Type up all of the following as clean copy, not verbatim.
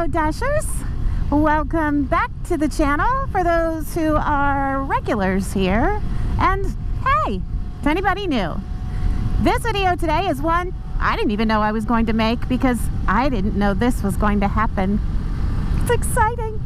Hello Dashers, welcome back to the channel for those who are regulars here, and hey, to anybody new. This video today is one I didn't even know I was going to make because I didn't know this was going to happen. It's exciting.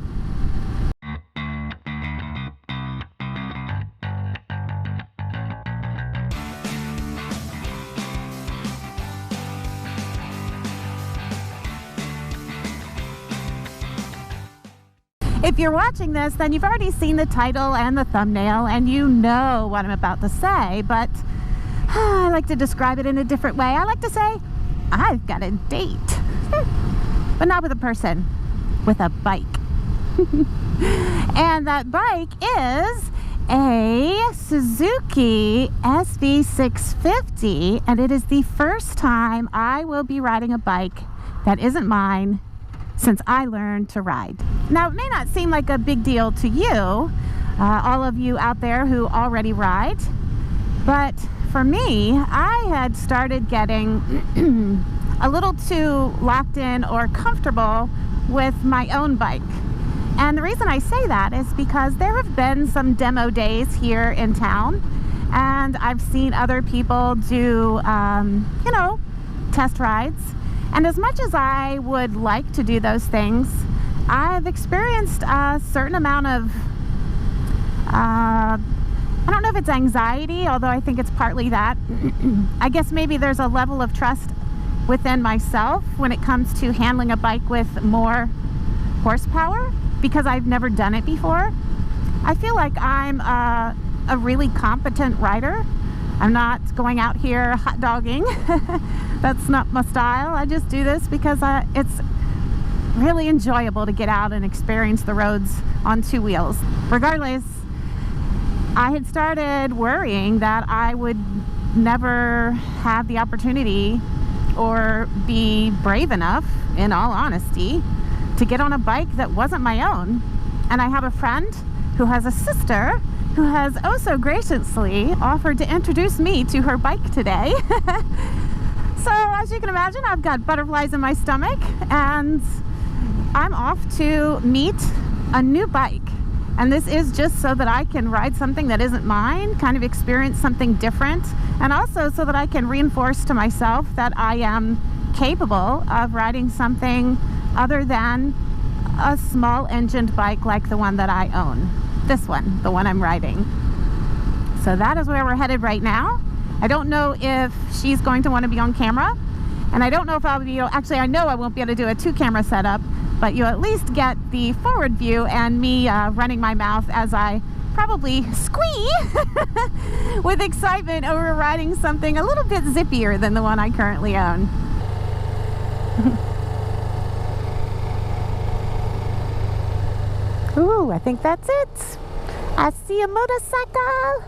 If you're watching this, then you've already seen the title and the thumbnail and you know what I'm about to say, but I like to describe it in a different way. I like to say, I've got a date, but not with a person, with a bike. And that bike is a Suzuki SV650, and it is the first time I will be riding a bike that isn't mine since I learned to ride. Now, it may not seem like a big deal to you, all of you out there who already ride, but for me, I had started getting a little too locked in or comfortable with my own bike. And the reason I say that is because there have been some demo days here in town, and I've seen other people do, you know, test rides. And as much as I would like to do those things, I've experienced a certain amount of, I don't know if it's anxiety, although I think it's partly that. I guess maybe there's a level of trust within myself when it comes to handling a bike with more horsepower, because I've never done it before. I feel like I'm a really competent rider. I'm not going out here hot dogging. That's not my style. I just do this because it's really enjoyable to get out and experience the roads on two wheels. Regardless, I had started worrying that I would never have the opportunity or be brave enough, in all honesty, to get on a bike that wasn't my own. And I have a friend who has a sister who has oh so graciously offered to introduce me to her bike today. So as you can imagine, I've got butterflies in my stomach, and I'm off to meet a new bike. And this is just so that I can ride something that isn't mine, kind of experience something different, and also so that I can reinforce to myself that I am capable of riding something other than a small engined bike like the one that I own. This one, the one I'm riding. So that is where we're headed right now. I don't know if she's going to want to be on camera, and I don't know if I'll be able, actually I know I won't be able to do a 2-camera setup, but you'll at least get the forward view and me running my mouth as I probably squee with excitement over riding something a little bit zippier than the one I currently own. Ooh, I think that's it. I see a motorcycle.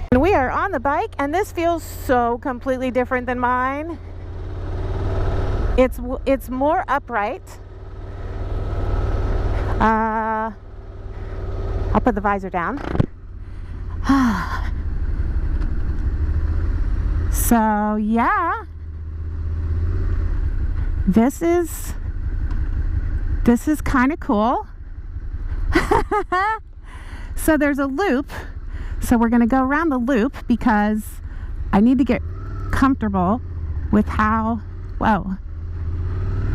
And we are on the bike, and this feels so completely different than mine. It's more upright. I'll put the visor down. So yeah, this is kind of cool. So there's a loop, so we're gonna go around the loop because I need to get comfortable with how, whoa,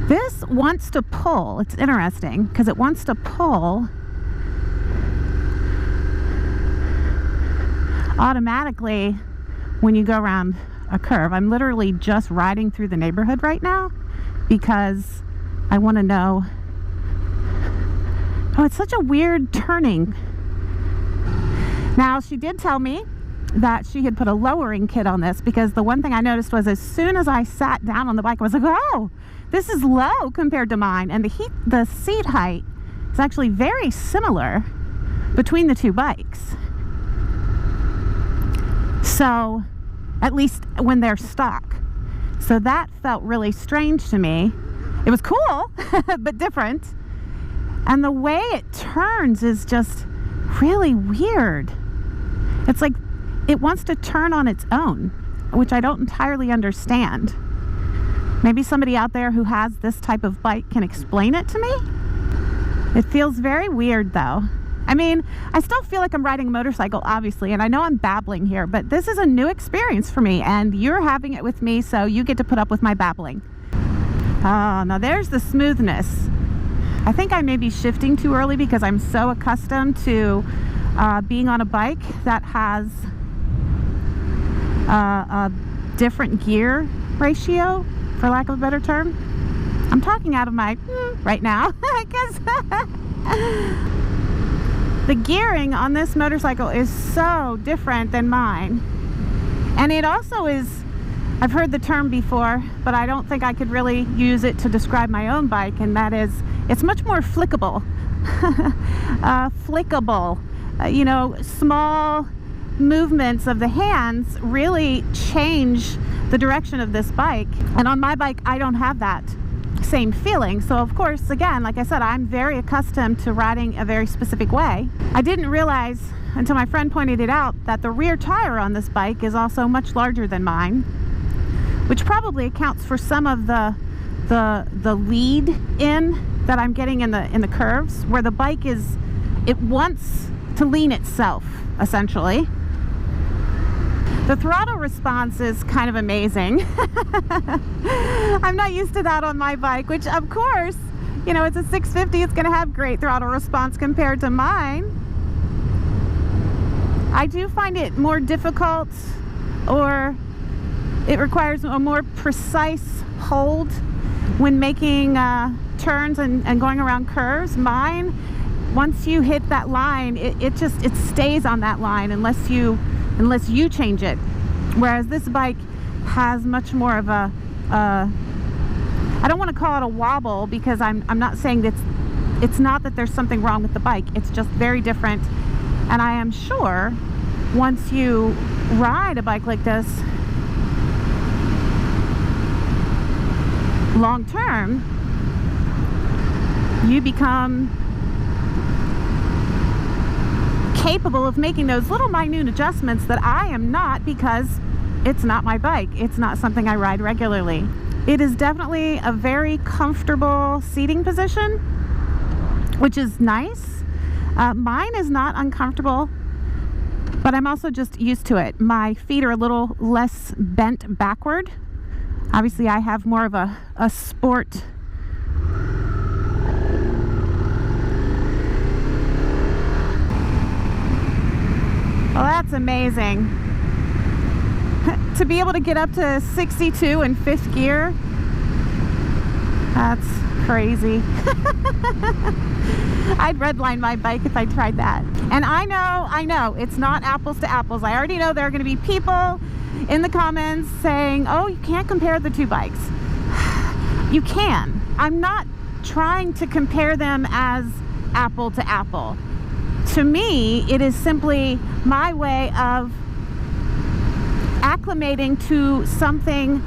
this wants to pull. It's interesting because it wants to pull automatically when you go around a curve. I'm literally just riding through the neighborhood right now because I want to know. Oh, it's such a weird turning. Now, she did tell me that she had put a lowering kit on this, because the one thing I noticed was as soon as I sat down on the bike, I was like, oh, this is low compared to mine. And the seat height is actually very similar between the two bikes. So, at least when they're stock. So that felt really strange to me. It was cool, but different. And the way it turns is just really weird. It's like it wants to turn on its own, which I don't entirely understand. Maybe somebody out there who has this type of bike can explain it to me. It feels very weird though. I mean, I still feel like I'm riding a motorcycle, obviously, and I know I'm babbling here, but this is a new experience for me, and you're having it with me, so you get to put up with my babbling. Oh, now there's the smoothness. I think I may be shifting too early because I'm so accustomed to being on a bike that has a different gear ratio, for lack of a better term. I'm talking out of my right now because the gearing on this motorcycle is so different than mine. And it also is, I've heard the term before, but I don't think I could really use it to describe my own bike, and that is, it's much more flickable. Flickable. You know, small movements of the hands really change the direction of this bike. And on my bike, I don't have that same feeling. So of course, again, like I said, I'm very accustomed to riding a very specific way. I didn't realize until my friend pointed it out that the rear tire on this bike is also much larger than mine, which probably accounts for some of the lead in that I'm getting in the curves, where the bike is, it wants to lean itself essentially. The throttle response is kind of amazing. I'm not used to that on my bike, which of course, you know, it's a 650, it's going to have great throttle response compared to mine. I do find it more difficult, or it requires a more precise hold when making turns and going around curves. Mine, once you hit that line, it stays on that line unless you change it. Whereas this bike has much more of a, I don't want to call it a wobble, because I'm not saying that it's not that there's something wrong with the bike. It's just very different. And I am sure once you ride a bike like this long term, you become capable of making those little minute adjustments that I am not, because it's not my bike. It's not something I ride regularly. It is definitely a very comfortable seating position, which is nice. Mine is not uncomfortable, but I'm also just used to it. My feet are a little less bent backward. Obviously, I have more of a sport Well, that's amazing. To be able to get up to 62 in fifth gear, that's crazy. I'd redline my bike if I tried that. And I know, it's not apples to apples. I already know there are going to be people in the comments saying, oh, you can't compare the two bikes. You can. I'm not trying to compare them as apple to apple. To me, it is simply my way of acclimating to something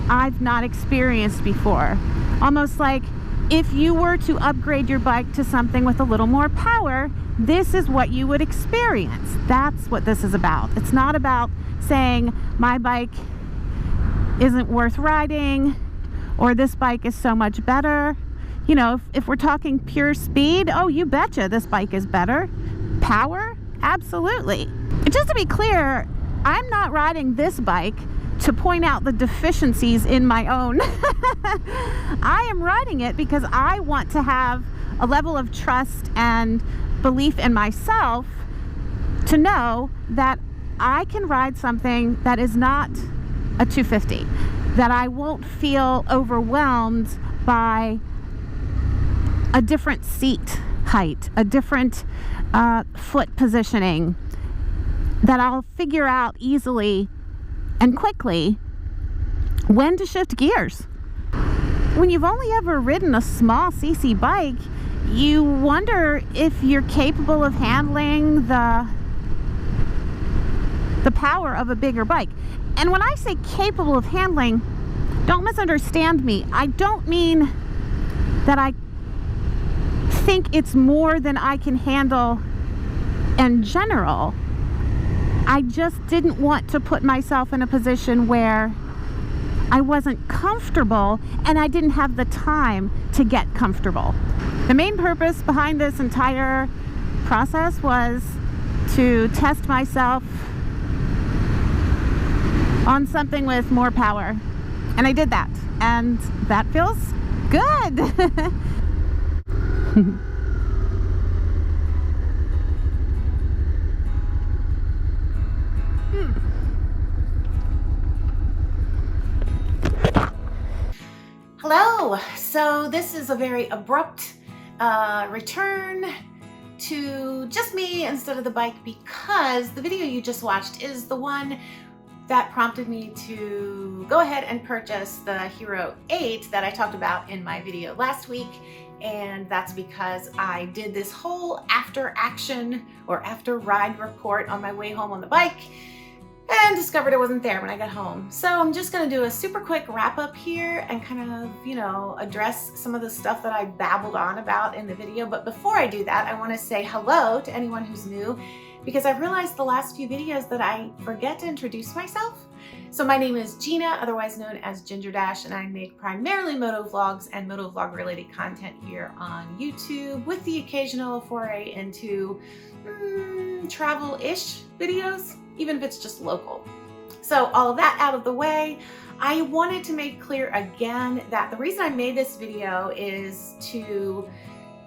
I've not experienced before. Almost like if you were to upgrade your bike to something with a little more power, this is what you would experience. That's what this is about. It's not about saying my bike isn't worth riding or this bike is so much better. You know, if we're talking pure speed, oh, you betcha this bike is better. Power? Absolutely. And just to be clear, I'm not riding this bike to point out the deficiencies in my own. I am riding it because I want to have a level of trust and belief in myself to know that I can ride something that is not a 250, that I won't feel overwhelmed by a different seat height, a different foot positioning, that I'll figure out easily and quickly when to shift gears. When you've only ever ridden a small CC bike, you wonder if you're capable of handling the power of a bigger bike. And when I say capable of handling, don't misunderstand me. I don't mean that I think it's more than I can handle in general. I just didn't want to put myself in a position where I wasn't comfortable and I didn't have the time to get comfortable. The main purpose behind this entire process was to test myself on something with more power. And I did that. And that feels good. Hello. So this is a very abrupt return to just me instead of the bike, because the video you just watched is the one that prompted me to go ahead and purchase the Hero 8 that I talked about in my video last week. And that's because I did this whole after action or after ride report on my way home on the bike and discovered it wasn't there when I got home. So I'm just gonna do a super quick wrap up here and kind of, address some of the stuff that I babbled on about in the video. But before I do that, I wanna say hello to anyone who's new, because I've realized the last few videos that I forget to introduce myself. So my name is Gina, otherwise known as Ginger Dash, and I make primarily moto vlogs and moto vlog related content here on YouTube, with the occasional foray into travel-ish videos, even if it's just local. So all of that out of the way, I wanted to make clear again that the reason I made this video is to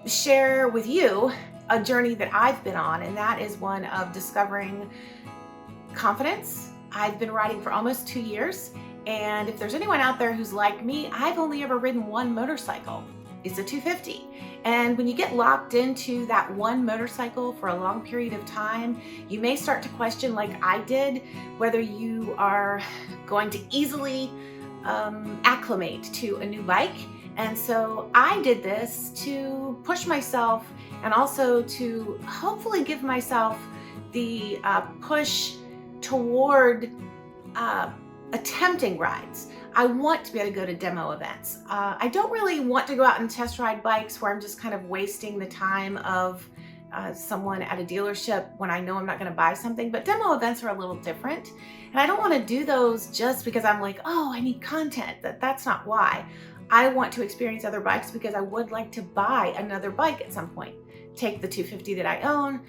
share with you a journey that I've been on, and that is one of discovering confidence. I've been riding for almost 2 years, and if there's anyone out there who's like me, I've only ever ridden one motorcycle. It's a 250. And when you get locked into that one motorcycle for a long period of time, you may start to question, like I did, whether you are going to easily acclimate to a new bike. And so I did this to push myself and also to hopefully give myself the push toward attempting rides. I want to be able to go to demo events. I don't really want to go out and test ride bikes where I'm just kind of wasting the time of someone at a dealership when I know I'm not going to buy something, but demo events are a little different. And I don't want to do those just because I'm like, oh, I need content. That's not why. I want to experience other bikes because I would like to buy another bike at some point. Take the 250 that I own,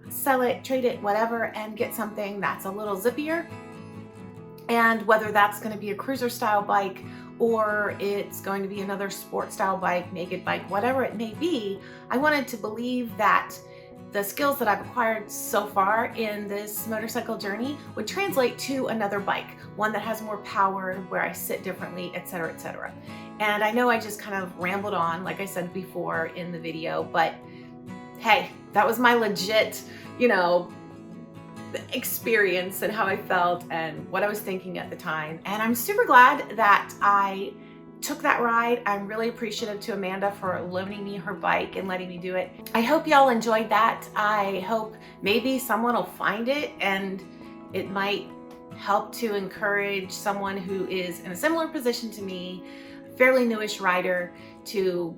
sell it, trade it, whatever, and get something that's a little zippier. And whether that's going to be a cruiser style bike or it's going to be another sport style bike, naked bike, whatever it may be, I wanted to believe that the skills that I've acquired so far in this motorcycle journey would translate to another bike, one that has more power, where I sit differently, etc., etc. And I know I just kind of rambled on, like I said before in the video, but hey, that was my legit, experience and how I felt and what I was thinking at the time. And I'm super glad that I took that ride. I'm really appreciative to Amanda for loaning me her bike and letting me do it. I hope y'all enjoyed that. I hope maybe someone will find it and it might help to encourage someone who is in a similar position to me, a fairly newish rider, to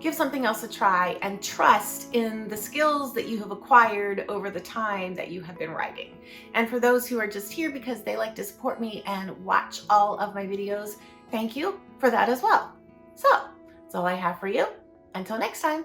give something else a try and trust in the skills that you have acquired over the time that you have been riding. And for those who are just here because they like to support me and watch all of my videos, thank you for that as well. So that's all I have for you. Until next time.